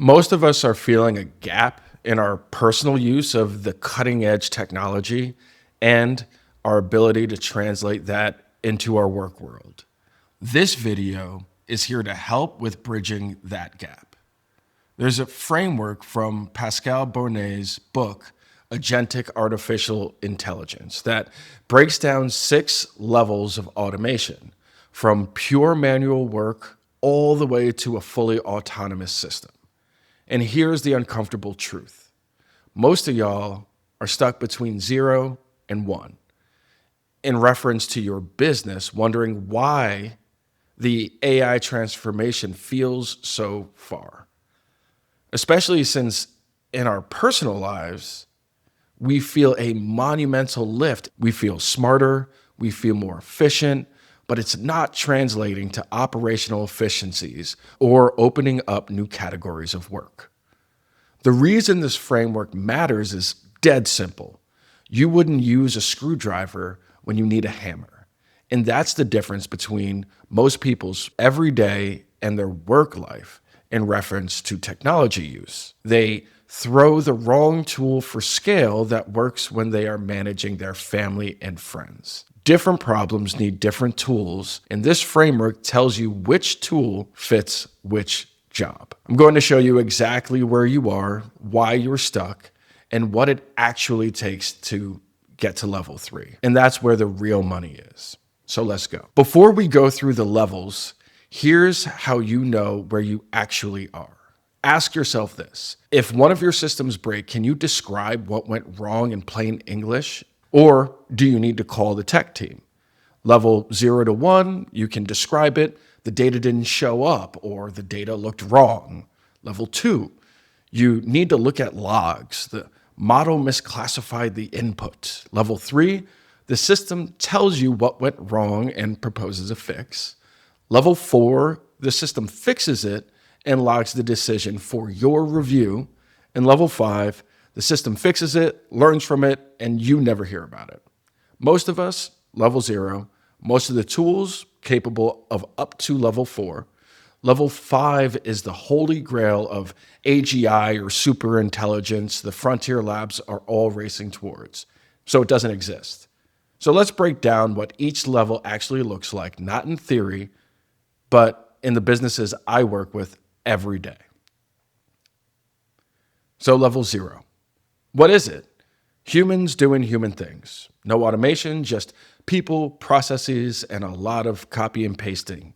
Most of us are feeling a gap in our personal use of the cutting edge technology and our ability to translate that into our work world. This video is here to help with bridging that gap. There's a framework from Pascal Bonnet's book, Agentic Artificial Intelligence, that breaks down 6 levels of automation, from pure manual work all the way to a fully autonomous system. And here's the uncomfortable truth. Most of y'all are stuck between 0 and 1 in reference to your business, wondering why the AI transformation feels so far. Especially since in our personal lives, we feel a monumental lift. We feel smarter, we feel more efficient, but it's not translating to operational efficiencies or opening up new categories of work. The reason this framework matters is dead simple. You wouldn't use a screwdriver when you need a hammer. And that's the difference between most people's everyday and their work life in reference to technology use. They throw the wrong tool for scale that works when they are managing their family and friends. Different problems need different tools, and this framework tells you which tool fits which job. I'm going to show you exactly where you are, why you're stuck, and what it actually takes to get to level 3. And that's where the real money is. So let's go. Before we go through the levels, here's how you know where you actually are. Ask yourself this. If one of your systems break, can you describe what went wrong in plain English? Or do you need to call the tech team? Level 0 to 1, you can describe it. The data didn't show up or the data looked wrong. Level 2, you need to look at logs. The model misclassified the input. Level 3, the system tells you what went wrong and proposes a fix. Level 4, the system fixes it and logs the decision for your review. And level 5, the system fixes it, learns from it, and you never hear about it. Most of us, level 0, most of the tools capable of up to level 4. Level 5 is the holy grail of AGI or super intelligence the frontier labs are all racing towards. So it doesn't exist. So let's break down what each level actually looks like, not in theory, but in the businesses I work with every day. So level 0. What is it? Humans doing human things. No automation, just people, processes, and a lot of copy and pasting.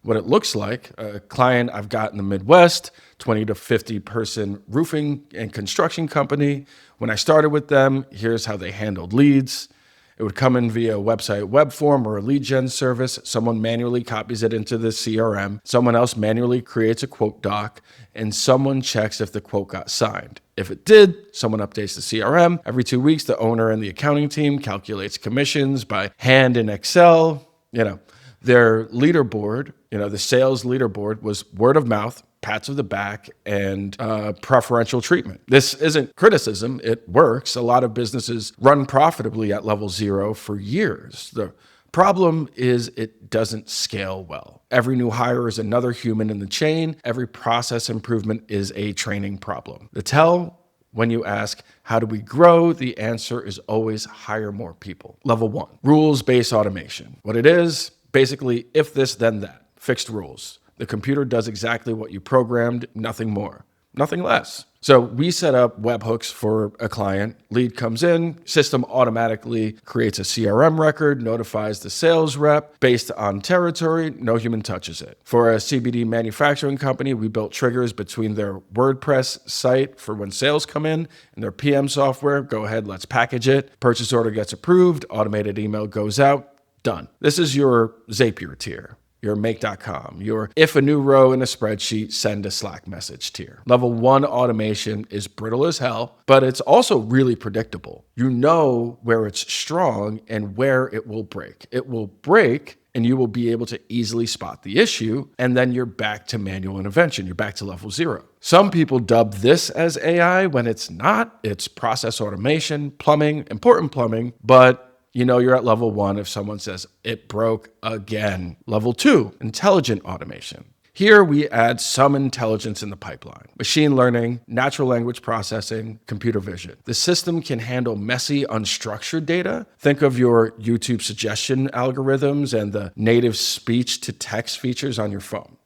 What it looks like, a client I've got in the Midwest, 20 to 50 person roofing and construction company. When I started with them, here's how they handled leads. It would come in via a website web form or a lead gen service. Someone manually copies it into the CRM. Someone else manually creates a quote doc, and someone checks if the quote got signed. If it did, someone updates the CRM. Every 2 weeks, the owner and the accounting team calculates commissions by hand in Excel. Their leaderboard, the sales leaderboard was word of mouth, pats of the back, and preferential treatment. This isn't criticism. It works. A lot of businesses run profitably at level 0 for years. The problem is it doesn't scale well. Every new hire is another human in the chain. Every process improvement is a training problem. The tell when you ask, how do we grow? The answer is always hire more people. Level 1, rules-based automation. What it is, basically, if this, then that. Fixed rules. The computer does exactly what you programmed, nothing more, nothing less. So we set up webhooks for a client. Lead comes in, system automatically creates a CRM record, notifies the sales rep based on territory, no human touches it. For a CBD manufacturing company, we built triggers between their WordPress site for when sales come in and their PM software. Go ahead, let's package it. Purchase order gets approved, automated email goes out, done. This is your Zapier tier. Your make.com, your if a new row in a spreadsheet, send a Slack message tier. Level 1 automation is brittle as hell, but it's also really predictable. You know where it's strong and where it will break. It will break and you will be able to easily spot the issue, and then you're back to manual intervention. You're back to level 0. Some people dub this as AI when it's not. It's process automation, plumbing, important plumbing, but you're at level 1 if someone says it broke again. Level 2, intelligent automation. Here we add some intelligence in the pipeline: machine learning, natural language processing, computer vision. The system can handle messy, unstructured data. Think of your YouTube suggestion algorithms and the native speech to text features on your phone.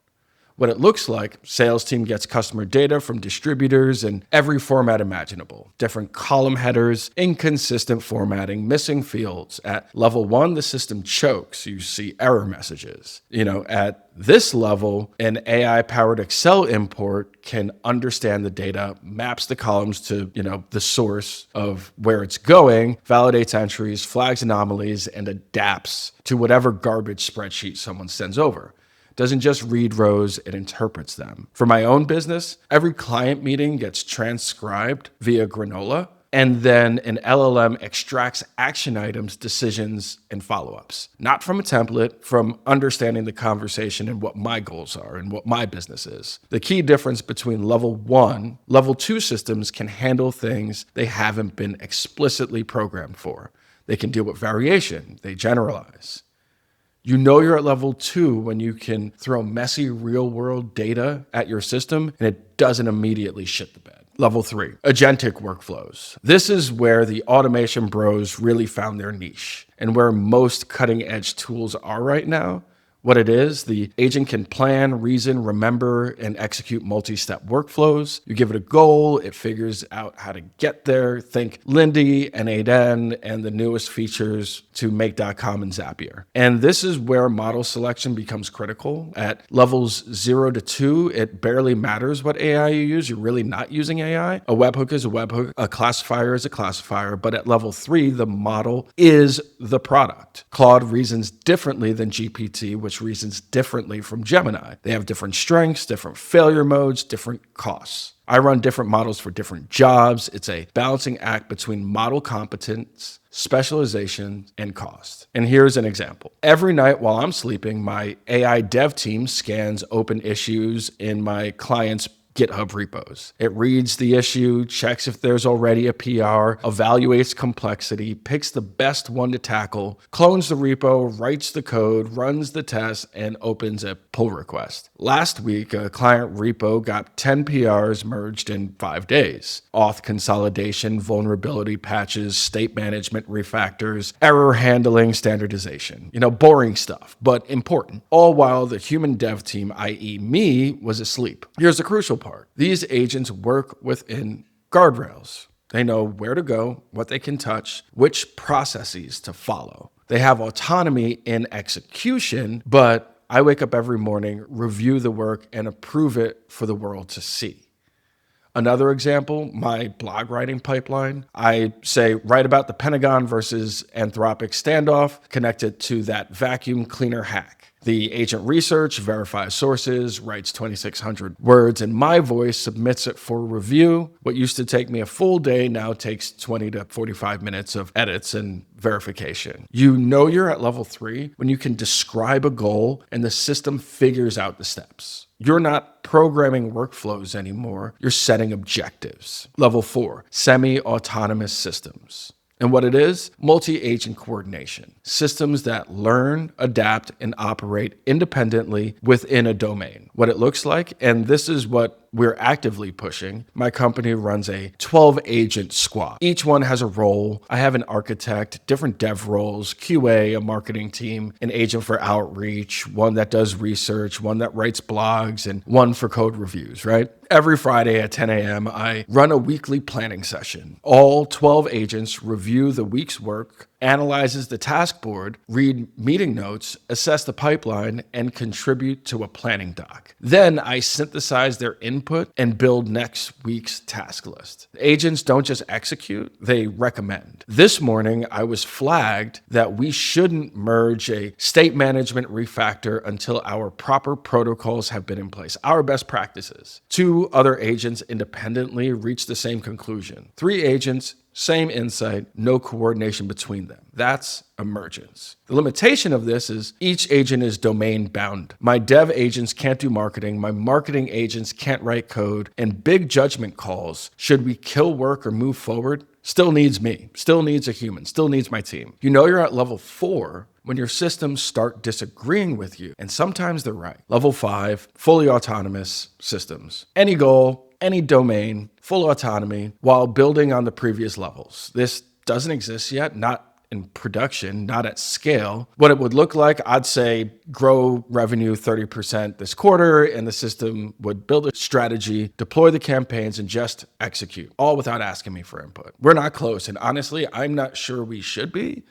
What it looks like: sales team gets customer data from distributors in every format imaginable. Different column headers, inconsistent formatting, missing fields. At level 1, the system chokes. You see error messages. At this level, an AI-powered Excel import can understand the data, maps the columns to, the source of where it's going, validates entries, flags anomalies, and adapts to whatever garbage spreadsheet someone sends over. Doesn't just read rows, it interprets them. For my own business, every client meeting gets transcribed via Granola, and then an LLM extracts action items, decisions, and follow-ups. Not from a template, from understanding the conversation and what my goals are and what my business is. The key difference between level 1, level 2 systems can handle things they haven't been explicitly programmed for. They can deal with variation, they generalize. You know you're at level 2 when you can throw messy real-world data at your system and it doesn't immediately shit the bed. Level 3, agentic workflows. This is where the automation bros really found their niche and where most cutting-edge tools are right now. What it is: the agent can plan, reason, remember, and execute multi-step workflows. You give it a goal, it figures out how to get there. Think Lindy, N8N, and the newest features to Make.com and Zapier. And this is where model selection becomes critical. At levels 0 to 2, it barely matters what AI you use. You're really not using AI. A webhook is a webhook, a classifier is a classifier. But at level 3, the model is the product. Claude reasons differently than GPT, which reasons differently from Gemini. They have different strengths, different failure modes, different costs. I run different models for different jobs. It's a balancing act between model competence, specialization, and cost. And here's an example. Every night while I'm sleeping, my AI dev team scans open issues in my client's GitHub repos. It reads the issue, checks if there's already a PR, evaluates complexity, picks the best one to tackle, clones the repo, writes the code, runs the test, and opens a pull request. Last week, a client repo got 10 PRs merged in 5 days. Auth consolidation, vulnerability patches, state management refactors, error handling, standardization. Boring stuff, but important. All while the human dev team, i.e. me, was asleep. Here's the crucial part. These agents work within guardrails. They know where to go, what they can touch, which processes to follow. They have autonomy in execution, but I wake up every morning, review the work, and approve it for the world to see. Another example, my blog writing pipeline. I say, write about the Pentagon versus Anthropic standoff, connect it to that vacuum cleaner hack. The agent research, verifies sources, writes 2,600 words in my voice, submits it for review. What used to take me a full day now takes 20 to 45 minutes of edits and verification. You know you're at level 3 when you can describe a goal and the system figures out the steps. You're not programming workflows anymore. You're setting objectives. Level 4, semi-autonomous systems. And what it is: multi-agent coordination. Systems that learn, adapt, and operate independently within a domain. What it looks like, and this is what we're actively pushing. My company runs a 12-agent squad. Each one has a role. I have an architect, different dev roles, QA, a marketing team, an agent for outreach, one that does research, one that writes blogs, and one for code reviews, right? Every Friday at 10 a.m., I run a weekly planning session. All 12 agents review the week's work, analyzes the task board, read meeting notes, assess the pipeline, and contribute to a planning doc. Then I synthesize their input and build next week's task list. Agents don't just execute, they recommend. This morning, I was flagged that we shouldn't merge a state management refactor until our proper protocols have been in place, our best practices. 2 other agents independently reached the same conclusion. 3 agents, same insight, no coordination between them. That's emergence. The limitation of this is each agent is domain bound. My dev agents can't do marketing. My marketing agents can't write code. And big judgment calls, should we kill work or move forward, still needs me, still needs a human, still needs my team. You know you're at level 4 when your systems start disagreeing with you, and sometimes they're right. Level 5, fully autonomous systems. Any goal, any domain, full autonomy, while building on the previous levels. This doesn't exist yet, not in production, not at scale. What it would look like, I'd say grow revenue 30% this quarter, and the system would build a strategy, deploy the campaigns, and just execute, all without asking me for input. We're not close, and honestly, I'm not sure we should be.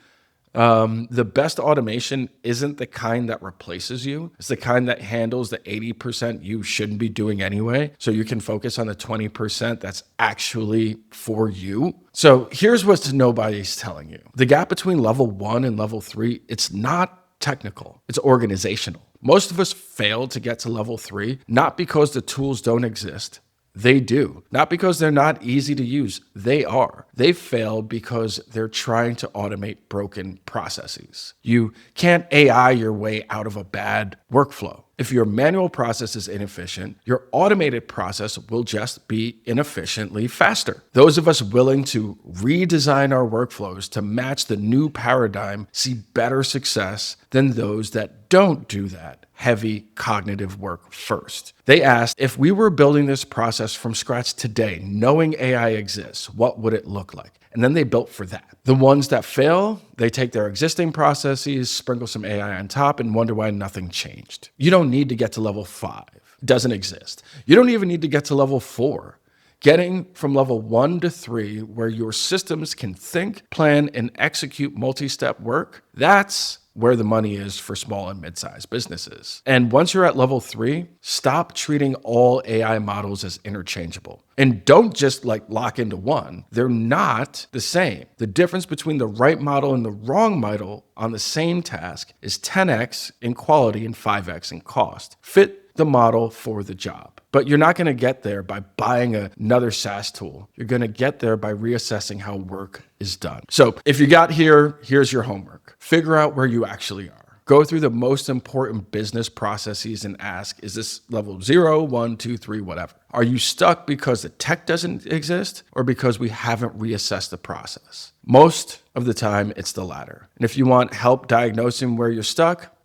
The best automation isn't the kind that replaces you. It's the kind that handles the 80% you shouldn't be doing anyway, so you can focus on the 20% that's actually for you. So here's what nobody's telling you. The gap between level 1 and level 3, it's not technical, it's organizational. Most of us fail to get to level 3, not because the tools don't exist. They do. Not because they're not easy to use. They are. They fail because they're trying to automate broken processes. You can't AI your way out of a bad workflow. If your manual process is inefficient, your automated process will just be inefficiently faster. Those of us willing to redesign our workflows to match the new paradigm see better success than those that don't do that heavy cognitive work first. They asked, if we were building this process from scratch today, knowing AI exists, what would it look like? And then they built for that. The ones that fail, they take their existing processes, sprinkle some AI on top, and wonder why nothing changed. You don't need to get to level 5. It doesn't exist. You don't even need to get to level 4. Getting from level 1 to 3, where your systems can think, plan, and execute multi-step work, that's where the money is for small and mid-sized businesses. And once you're at level 3, stop treating all AI models as interchangeable. And don't just lock into one. They're not the same. The difference between the right model and the wrong model on the same task is 10x in quality and 5x in cost. Fit the model for the job. But you're not going to get there by buying another SaaS tool. You're going to get there by reassessing how work is done. So if you got here, here's your homework. Figure out where you actually are. Go through the most important business processes and ask, is this level 0, 1, 2, 3, whatever? Are you stuck because the tech doesn't exist or because we haven't reassessed the process? Most of the time, it's the latter. And if you want help diagnosing where you're stuck,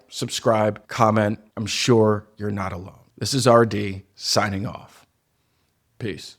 subscribe, comment. I'm sure you're not alone. This is RD signing off. Peace.